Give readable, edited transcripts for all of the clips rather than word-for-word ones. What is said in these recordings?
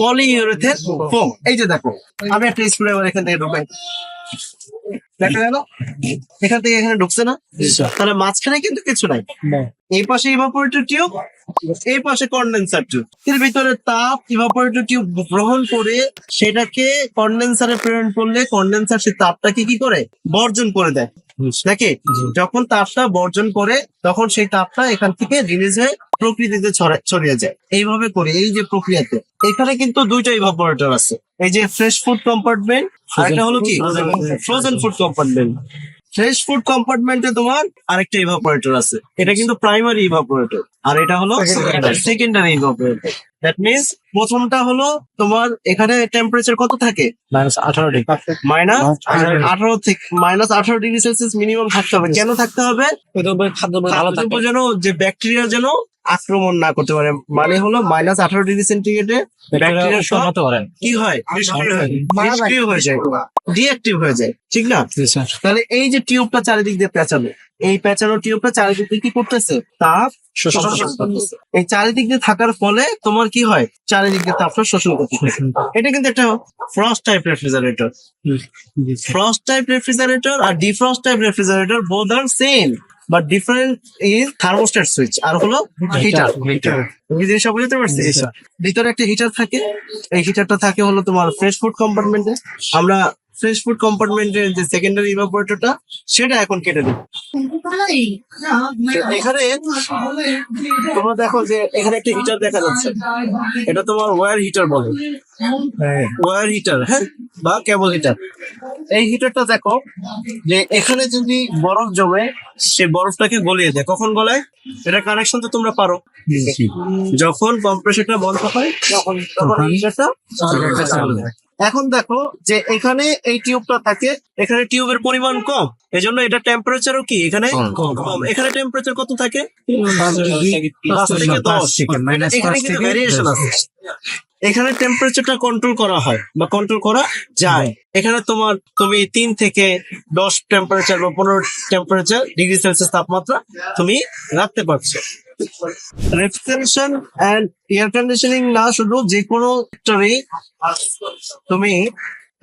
Polyurethane foam. এই যে দেখো, আমি একটা স্ক্রুড্রাইভার এখান থেকে ঢুকাই, দেখা গেল এখান থেকে এখানে ঢুকছে না, তাহলে মাঝখানে কিন্তু কিছু নাই। এই পাশে ইভাপোরেটর টিউব, এই পাশে কন্ডেন্সার টিউব। এর ভিতরে তাপ ইভাপোরেটর টিউব গ্রহণ করে সেটাকে কন্ডেন্সারে প্রেরণ করলে কন্ডেন্সার সেই তাপটাকে কি করে বর্জন করে দেয় নাকি। যখন তাপটা বর্জন করে তখন সেই তাপটা এখান থেকে রিলিজ হয়ে প্রকৃতিতে ছড়িয়ে যায়। এইভাবে করে এই যে প্রক্রিয়াতে এখানে কিন্তু দুইটা ইভাপোরেটর আছে, এই যে ফ্রেশ ফুড কম্পার্টমেন্ট আর একটা হলো কি frozen food compartment. Fresh food কম্পার্টমেন্টে তোমার আরেকটা ইভাপোরেটর আছে, এটা কিন্তু প্রাইমারি ইভাপোরেটর আর এটা হলো সেকেন্ডারি ইভাপোরেটর। দ্যাট মিনস প্রথমটা হলো তোমার এখানে টেম্পারেচার কত থাকে -18 থেকে -18 ডিগ্রি সেলসিয়াস মিনিমাম থাকতে হবে। কেন থাকতে হবে? খাদ্য যেন যে ব্যাকটেরিয়া যেন আক্রমণ না করতে পারে, মানে হলো -18 ডিগ্রি সেন্টিগ্রেডে ব্যাকটেরিয়া কি হয় নিষ্ক্রিয় হয়ে যায়, ডিঅ্যাক্টিভ হয়ে যায়, ঠিক না? তাহলে এই যে টিউবটা চারিদিক দিয়ে পেঁচানো, এই পেঁচানো টিউবটা চারিদিক দিয়ে কি করতেছে? তাপ শোষণ করতেছে। এই চারিদিক দিয়ে থাকার ফলে তোমার কি হয়? চারিদিক দিয়ে তাপটা শোষণ করতেছে। এটা কিন্তু একটা frost type refrigerator. Frost type refrigerator আর ডিফ্রস্ট টাইপ রেফ্রিজারেটর বোথ আর same, but different is thermostat switch আর হলো হিটার। তুমি জিনিসটা বুঝতে পারছি? ভিতরে একটা হিটার থাকে, এই হিটারটা থাকে হলো তোমার ফ্রেশ ফুড কম্পার্টমেন্টে। আমরা ফ্রেশ ফুড কম্পার্টমেন্টের যে সেকেন্ডারি ইভাপোরেটরটা সেটা এখন কেটে দিই। এখানে তোমরা দেখো যে এখানে একটা হিটার দেখা যাচ্ছে, এটা তোমার ওয়্যার হিটার বলে, ওয়্যার হিটার, হ্যাঁ, বা কেবল হিটার। এই হিটারটা দেখো যে এখানে যদি বরফ জমে সে বরফটাকে গলিয়ে দেয়। কখন গলায়? এটা কানেকশন তো তোমরা পারো, যখন কম্প্রেসরটা বন্ধ হয় তখন হিটারটা চালু হয়। এখন দেখো যে এখানে এই টিউবটা থাকে, এখানে টিউবের পরিমাণ কম, এজন্য এটা টেম্পারেচারও কি এখানে কম। এখানে টেম্পারেচার কত থাকে? 5 থেকে 10। এখানে কিন্তু ভেরিয়েশন আছে, এখানে টেম্পারেচারটা কন্ট্রোল করা হয় বা কন্ট্রোল করা যায়। এখানে তুমি 3 থেকে 10 টেম্পারেচার বা 15 টেম্পারেচার ডিগ্রি সেলসিয়াস তাপমাত্রা তুমি রাখতে পারছো। রেফ্রিজারেশন এন্ড এয়ার কন্ডিশনিং না শুধু, যে কোনো সেক্টরে তুমি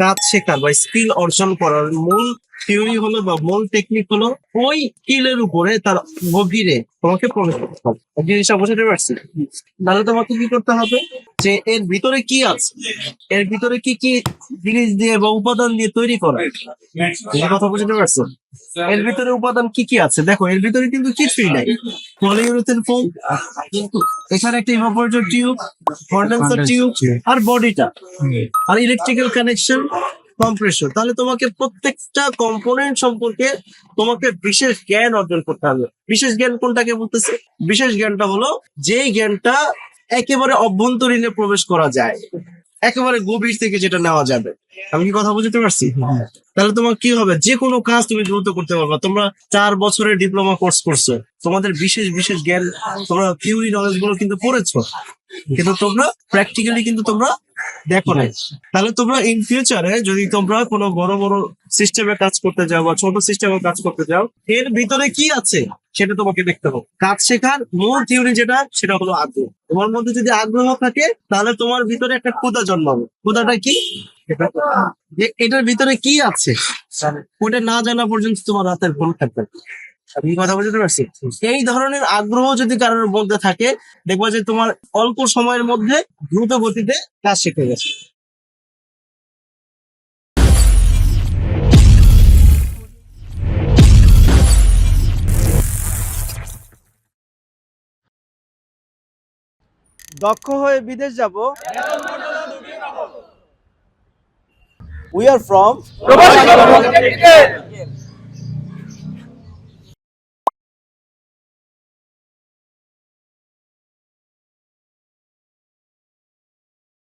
কাজ শেখার বা স্কিল অর্জন করার মূল থিওরি হলো বা মূল টেকনিক হলো ওই স্কিলের উপরে তার গভীরে তোমাকে প্রবেশ করতে হবে। জিনিসটা বুঝতে পারছি? তাহলে তোমাকে কি করতে হবে যে এর ভিতরে কি আছে, এর ভিতরে কি কি জিনিস দিয়ে বা উপাদান দিয়ে তৈরি করা, এই কথা বুঝতে পারছো? এর ভিতরে উপাদান কি কি আছে দেখো, এর ভিতরে কিন্তু কিছুই নাই। পলিইউরেথেন ফোম, এখানে একটা ইভাপোরেটর টিউব, কন্ডেন্সার টিউব আর বডিটা, আর ইলেকট্রিক্যাল কানেকশন, কম্প্রেসর। তাহলে তোমাকে প্রত্যেকটা কম্পোনেন্ট সম্পর্কে তোমাকে বিশেষ জ্ঞান অর্জন করতে হবে। বিশেষ জ্ঞান কোনটাকে বলতেছে? বিশেষ জ্ঞানটা হলো যেই জ্ঞানটা একেবারে অভ্যন্তরীণে প্রবেশ করা যায়, একেবারে গভীর থেকে যেটা নেওয়া যাবে। আমি কি কথা বুঝতে পারছি? তাহলে তোমার কি হবে? যে কোনো কাজ তুমি দ্রুত করতে পারবা। তোমরা 4 বছরের ডিপ্লোমা কোর্স করছো, তোমাদের বিশেষ বিশেষ জ্ঞান, তোমরা থিওরি নলেজ গুলো কিন্তু পড়েছো, কিন্তু তোমরা প্র্যাকটিক্যালি কিন্তু তোমরা দেখো না। তাহলে তোমরা ইন ফিউচারে যদি তোমরা কোনো বড় বড় সিস্টেমে কাজ করতে যাও বা ছোট সিস্টেমে কাজ করতে যাও, এর ভিতরে কি আছে সেটা তোমাকে দেখতে হবে। কাজ শেখার মূল থিওরি যেটা, সেটা হলো আগ্রহ। তোমার মধ্যে যদি আগ্রহ থাকে তাহলে তোমার ভিতরে একটা ক্ষুধা জন্মাবে। ক্ষুধাটা কি? যে এটার ভিতরে কি আছে ওটা না জানা পর্যন্ত তোমার রাতের ঘুম থাকবে। আমি কথা বুঝতে পারছি? এই ধরনের আগ্রহ যদি কারোর মধ্যে থাকে, দেখবা যে তোমার অল্প সময়ের মধ্যে দ্রুত গতিতে কাজ শিখে গেছে। দক্ষ হয়ে বিদেশ যাব। We are from